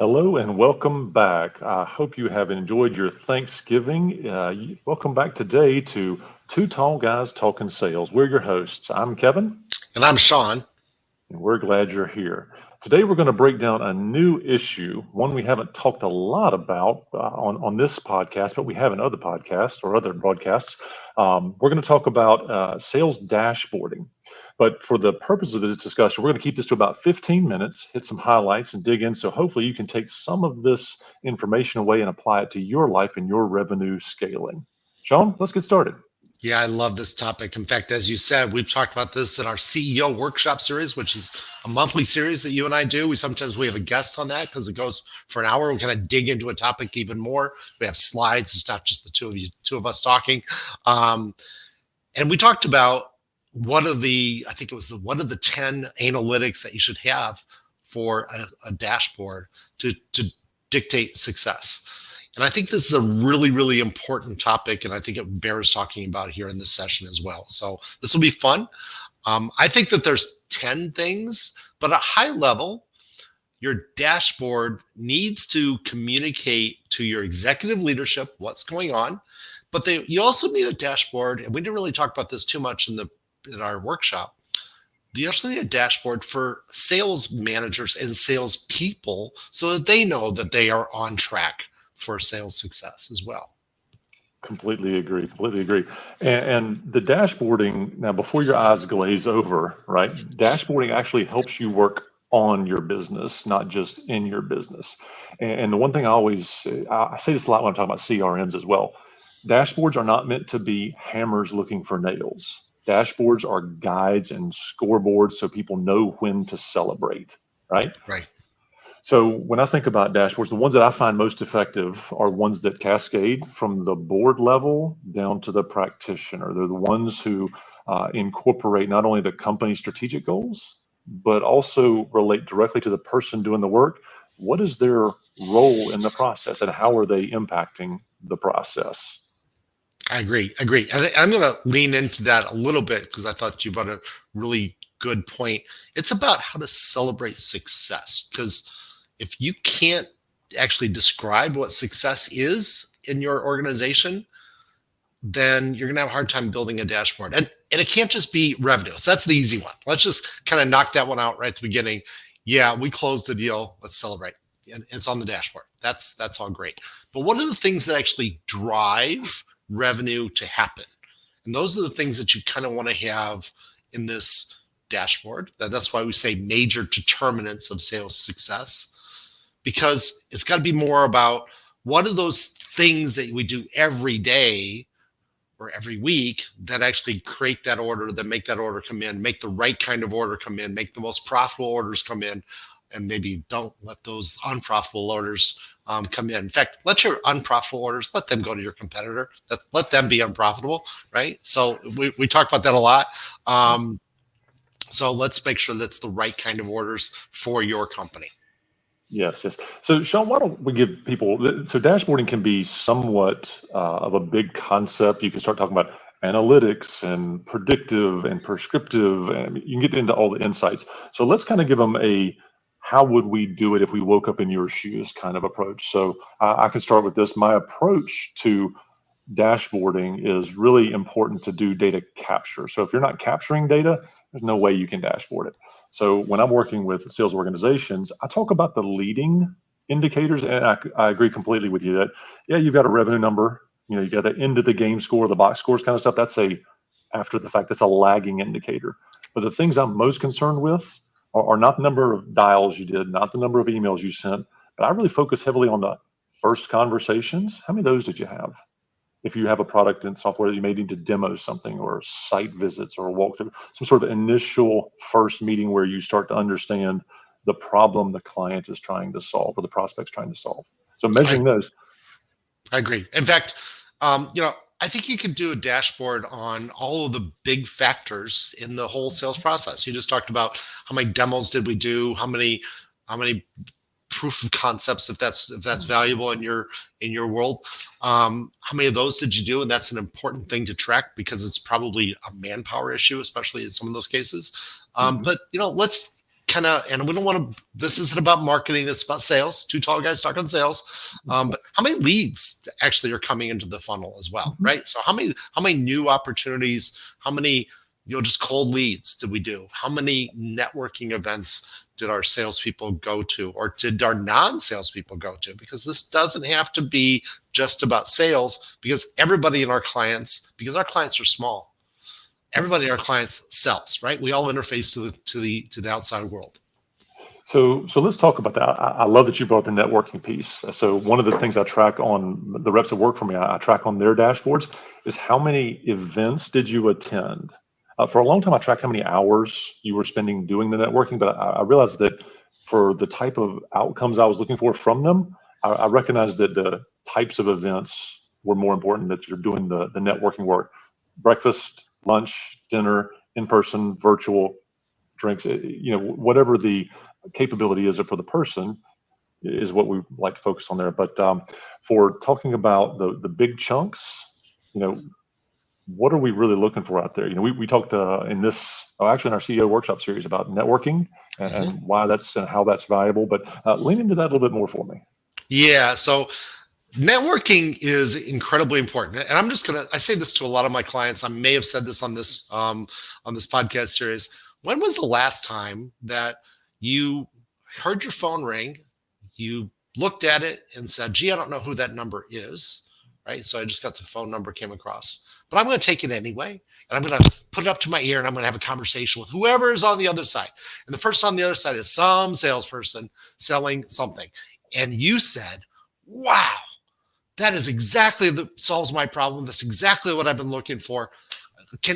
Hello and welcome back. I hope you have enjoyed your Thanksgiving. Welcome back today to Two Tall Guys Talking Sales. We're your hosts. I'm Kevin, And I'm Sean. and we're glad you're here. Today, we're going to break down a new issue, one we haven't talked a lot about on this podcast, but we have in other podcasts or other broadcasts. We're going to talk about sales dashboarding. But for the purpose of this discussion, we're going to keep this to about 15 minutes, hit some highlights, and dig in. So hopefully you can take some of this information away and apply it to your life and your revenue scaling. Sean, let's get started. Yeah, I love this topic. In fact, as you said, we've talked about this in our CEO workshop series, which is a monthly series that you and I do. We have a guest on that because it goes for an hour. We kind of dig into a topic even more. We have slides. It's not just the two of us talking. And we talked about one of the 10 analytics that you should have for a dashboard to dictate success. And I think this is a really, really important topic, and I think it bears talking about here in this session as well. So this will be fun. I think that there's 10 things, but at high level, your dashboard needs to communicate to your executive leadership what's going on. But you also need a dashboard, and we didn't really talk about this too much in our workshop. You also need a dashboard for sales managers and sales people so that they know that they are on track for sales success as well. Completely agree. And the dashboarding, now before your eyes glaze over, right? Dashboarding actually helps you work on your business, not just in your business. And the one thing I say this a lot when I'm talking about CRMs as well. Dashboards are not meant to be hammers looking for nails. Dashboards are guides and scoreboards so people know when to celebrate, right? Right. So when I think about dashboards, the ones that I find most effective are ones that cascade from the board level down to the practitioner. They're the ones who incorporate not only the company's strategic goals, but also relate directly to the person doing the work. What is their role in the process and how are they impacting the process? I agree. And I'm going to lean into that a little bit because I thought you brought a really good point. It's about how to celebrate success, because if you can't actually describe what success is in your organization, then you're going to have a hard time building a dashboard. And it can't just be revenue. So that's the easy one. Let's just kind of knock that one out right at the beginning. Yeah, we closed the deal. Let's celebrate. And it's on the dashboard. That's all great. But what are the things that actually drive revenue to happen? And those are the things that you kind of want to have in this dashboard. That's why we say major determinants of sales success, because it's got to be more about what are those things that we do every day or every week that actually create that order, that make that order come in, make the right kind of order come in, make the most profitable orders come in, and maybe don't let those unprofitable orders come in. In fact, let your unprofitable orders, let them go to your competitor. Let them be unprofitable, right? So we talk about that a lot. So let's make sure that's the right kind of orders for your company. Yes. So, Sean, why don't we give people, so dashboarding can be somewhat of a big concept. You can start talking about analytics and predictive and prescriptive, and you can get into all the insights. So let's kind of give them how would we do it if we woke up in your shoes kind of approach. So I can start with this. My approach to dashboarding is really important to do data capture. So if you're not capturing data, there's no way you can dashboard it. So when I'm working with sales organizations, I talk about the leading indicators, and I agree completely with you that, yeah, you've got a revenue number, you got the end of the game score, the box scores kind of stuff. That's after the fact, that's a lagging indicator. But the things I'm most concerned with are not the number of dials you did, not the number of emails you sent, but I really focus heavily on the first conversations. How many of those did you have? If you have a product and software that you may need to demo something, or site visits or a walkthrough, some sort of initial first meeting where you start to understand the problem the client is trying to solve or the prospect's trying to solve. So measuring those. I agree. In fact, I think you could do a dashboard on all of the big factors in the whole sales process. You just talked about how many demos did we do, how many proof of concepts, if that's valuable in your world. How many of those did you do? And that's an important thing to track because it's probably a manpower issue, especially in some of those cases. But let's kind of, and we don't want to, this isn't about marketing, it's about sales. Two tall guys talking sales. But how many leads actually are coming into the funnel as well, right? So how many new opportunities, how many, just cold leads did we do? How many networking events did our salespeople go to, or did our non-salespeople go to? Because this doesn't have to be just about sales, because everybody in our clients, because our clients are small, everybody in our clients sells, right? We all interface to the outside world. So let's talk about that. I love that you brought the networking piece. So one of the things I track on the reps that work for me, I track on their dashboards, is how many events did you attend? For a long time, I tracked how many hours you were spending doing the networking, but I realized that for the type of outcomes I was looking for from them, I recognized that the types of events were more important, that you're doing the networking work. Breakfast, lunch, dinner, in person, virtual, drinks, whatever the capability is for the person is what we like to focus on there. But for talking about the big chunks, what are we really looking for out there? We talked in this, actually in our CEO workshop series about networking and why that's and how that's valuable. But lean into that a little bit more for me. Yeah. So networking is incredibly important. And I say this to a lot of my clients. I may have said this on this podcast series. When was the last time that you heard your phone ring, you looked at it and said, gee, I don't know who that number is, right? So I just got the phone number came across, but I'm going to take it anyway. And I'm going to put it up to my ear and I'm going to have a conversation with whoever is on the other side. And the person on the other side is some salesperson selling something. And you said, wow, that is exactly solves my problem. That's exactly what I've been looking for.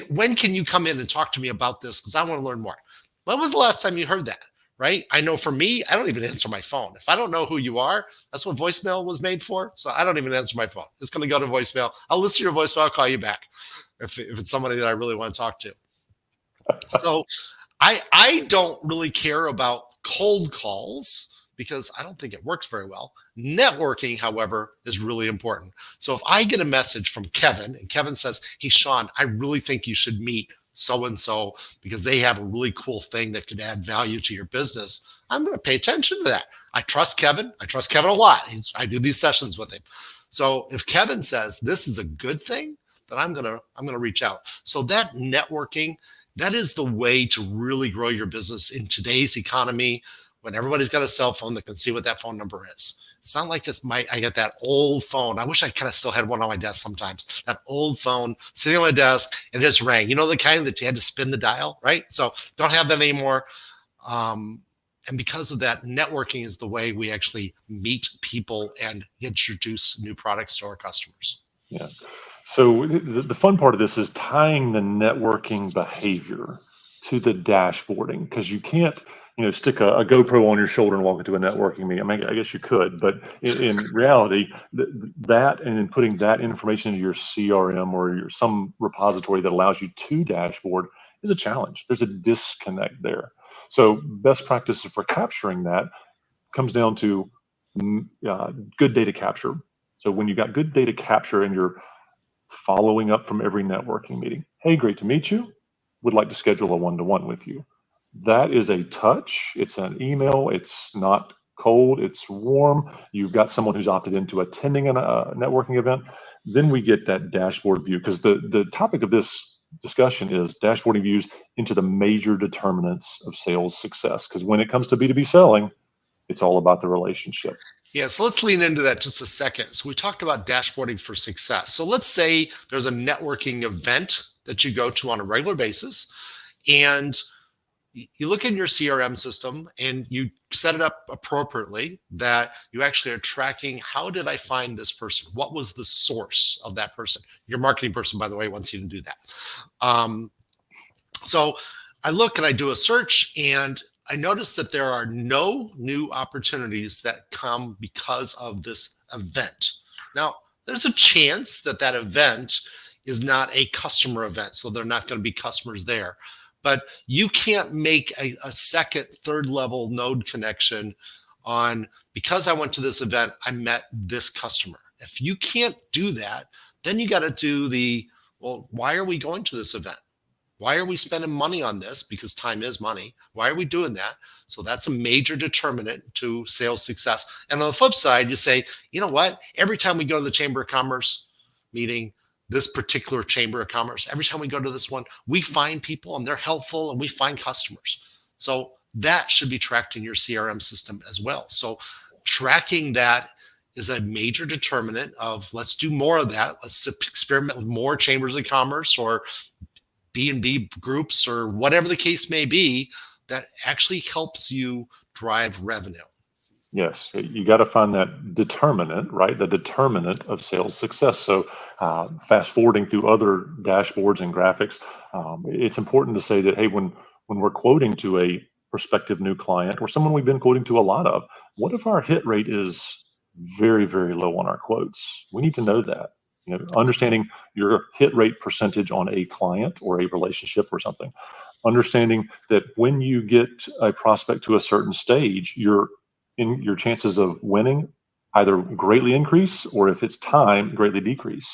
When can you come in and talk to me about this? Because I want to learn more. When was the last time you heard that? Right? I know for me, I don't even answer my phone. If I don't know who you are, that's what voicemail was made for. So I don't even answer my phone. It's going to go to voicemail. I'll listen to your voicemail. I'll call you back if it's somebody that I really want to talk to. So I don't really care about cold calls because I don't think it works very well. Networking, however, is really important. So if I get a message from Kevin and Kevin says, hey, Sean, I really think you should meet so-and-so because they have a really cool thing that could add value to your business, I'm going to pay attention to that. I trust Kevin. I trust Kevin a lot. I do these sessions with him. So if Kevin says this is a good thing, then I'm going to reach out. So that networking, that is the way to really grow your business in today's economy when everybody's got a cell phone that can see what that phone number is. It's not like I get that old phone. I wish I kind of still had one on my desk sometimes. That old phone sitting on my desk and it just rang. The kind that you had to spin the dial, right? So don't have that anymore. And because of that, networking is the way we actually meet people and introduce new products to our customers. Yeah. So the fun part of this is tying the networking behavior to the dashboarding, because you can't, stick a GoPro on your shoulder and walk into a networking meeting. I mean, I guess you could, but in reality, that and then putting that information into your CRM or some repository that allows you to dashboard is a challenge. There's a disconnect there. So best practices for capturing that comes down to good data capture. So when you got good data capture and you're following up from every networking meeting, hey, great to meet you. Would like to schedule a one-to-one with you. That is a touch. It's an email. It's not cold. It's warm. You've got someone who's opted into attending a networking event. Then we get that dashboard view, because the topic of this discussion is dashboarding views into the major determinants of sales success. Because when it comes to B2B selling, it's all about the relationship. Yeah, so let's lean into that just a second. So we talked about dashboarding for success. So let's say there's a networking event that you go to on a regular basis, and you look in your CRM system and you set it up appropriately that you actually are tracking, how did I find this person? What was the source of that person? Your marketing person, by the way, wants you to do that. So I look and I do a search and I notice that there are no new opportunities that come because of this event. Now, there's a chance that that event is not a customer event, so they're not going to be customers there. But you can't make a second, third level node connection on, because I went to this event, I met this customer. If you can't do that, then you got to do well, why are we going to this event? Why are we spending money on this? Because time is money. Why are we doing that? So that's a major determinant to sales success. And on the flip side, you say, you know what? Every time we go to the Chamber of Commerce meeting, this particular Chamber of Commerce, every time we go to this one, we find people and they're helpful and we find customers. So that should be tracked in your CRM system as well. So tracking that is a major determinant of, let's do more of that. Let's experiment with more chambers of commerce or B&B groups or whatever the case may be that actually helps you drive revenue. Yes, you got to find that determinant, right? The determinant of sales success. So, fast forwarding through other dashboards and graphics, it's important to say that, hey, when we're quoting to a prospective new client or someone we've been quoting to a lot of, what if our hit rate is very, very low on our quotes? We need to know that. Understanding your hit rate percentage on a client or a relationship or something. Understanding that when you get a prospect to a certain stage, your chances of winning either greatly increase, or if it's time, greatly decrease.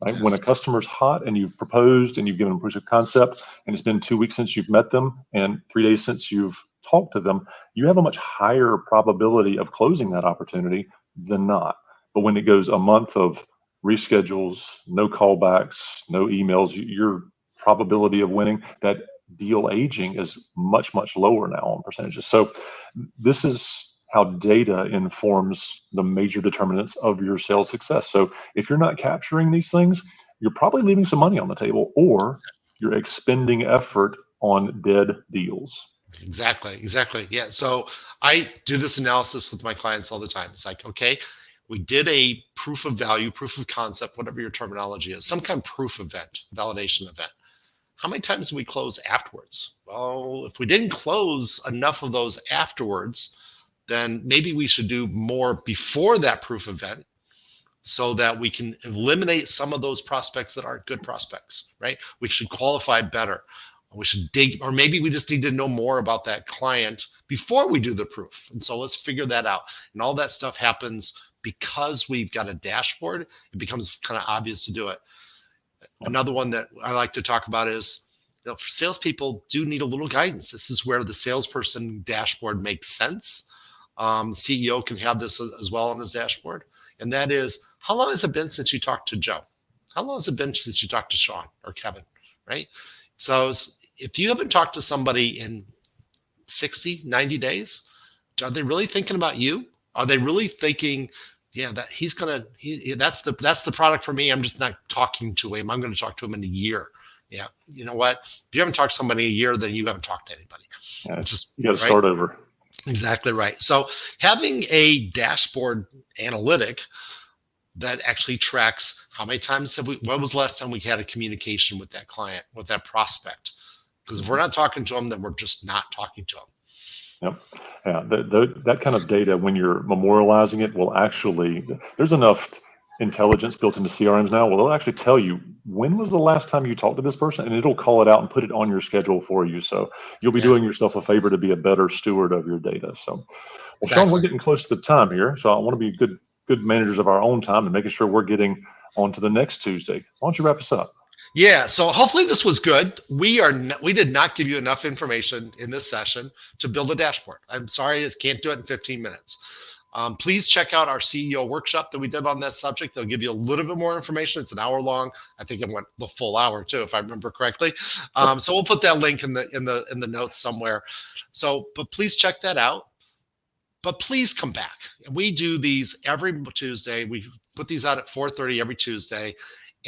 Right? Yes. When a customer's hot and you've proposed and you've given them proof of concept, and it's been 2 weeks since you've met them and 3 days since you've talked to them, you have a much higher probability of closing that opportunity than not. But when it goes a month of reschedules, no callbacks, no emails, your probability of winning, that deal aging is much, much lower now on percentages. So this is how data informs the major determinants of your sales success. So if you're not capturing these things, you're probably leaving some money on the table, or you're expending effort on dead deals. Exactly. Yeah. So I do this analysis with my clients all the time. It's like, okay, we did a proof of value, proof of concept, whatever your terminology is, some kind of proof event, validation event. How many times do we close afterwards? Well, if we didn't close enough of those afterwards, then maybe we should do more before that proof event so that we can eliminate some of those prospects that aren't good prospects, right? We should qualify better. We should dig, or maybe we just need to know more about that client before we do the proof. And so let's figure that out. And all that stuff happens because we've got a dashboard. It becomes kind of obvious to do it. Another one that I like to talk about is, salespeople do need a little guidance. This is where the salesperson dashboard makes sense. CEO can have this as well on his dashboard. And that is, how long has it been since you talked to Joe? How long has it been since you talked to Sean or Kevin, right? So if you haven't talked to somebody in 60, 90 days, are they really thinking about you? Are they really thinking, yeah, that that's the product for me. I'm just not talking to him. I'm going to talk to him in a year. Yeah. You know what? If you haven't talked to somebody in a year, then you haven't talked to anybody. Yeah, it's just, you got to start over. Exactly right. So having a dashboard analytic that actually tracks how many times when was the last time we had a communication with that client, with that prospect? Because if we're not talking to them, then we're just not talking to them. Yep. Yeah. That kind of data, when you're memorializing it, will actually, there's enough intelligence built into CRMs now. Well, they'll actually tell you, when was the last time you talked to this person, and it'll call it out and put it on your schedule for you. So you'll be doing yourself a favor to be a better steward of your data. So, well, exactly. Sean, we're getting close to the time here. So I want to be good managers of our own time and making sure we're getting on to the next Tuesday. Why don't you wrap us up? Yeah, so hopefully this was good. We did not give you enough information in this session to build a dashboard. I'm sorry, I can't do it in 15 minutes. Please check out our CEO workshop that we did on that subject. They'll give you a little bit more information. It's an hour long. I think it went the full hour too, if I remember correctly. So we'll put that link in the notes somewhere. So, but please check that out. But please come back. We do these every Tuesday. We put these out at 4:30 every Tuesday.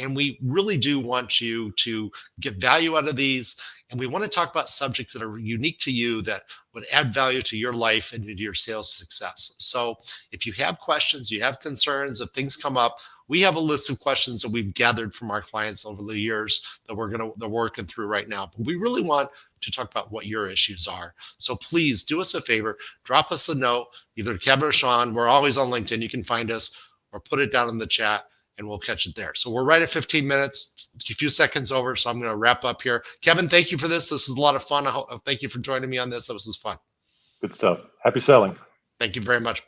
And we really do want you to get value out of these. And we want to talk about subjects that are unique to you, that would add value to your life and to your sales success. So if you have questions, you have concerns, if things come up, we have a list of questions that we've gathered from our clients over the years that they're working through right now. But we really want to talk about what your issues are. So please do us a favor, drop us a note, either Kevin or Sean. We're always on LinkedIn. You can find us, or put it down in the chat, and we'll catch it there. So we're right at 15 minutes, a few seconds over. So I'm going to wrap up here. Kevin, thank you for this. This is a lot of fun. Thank you for joining me on this. This was fun. Good stuff. Happy selling. Thank you very much.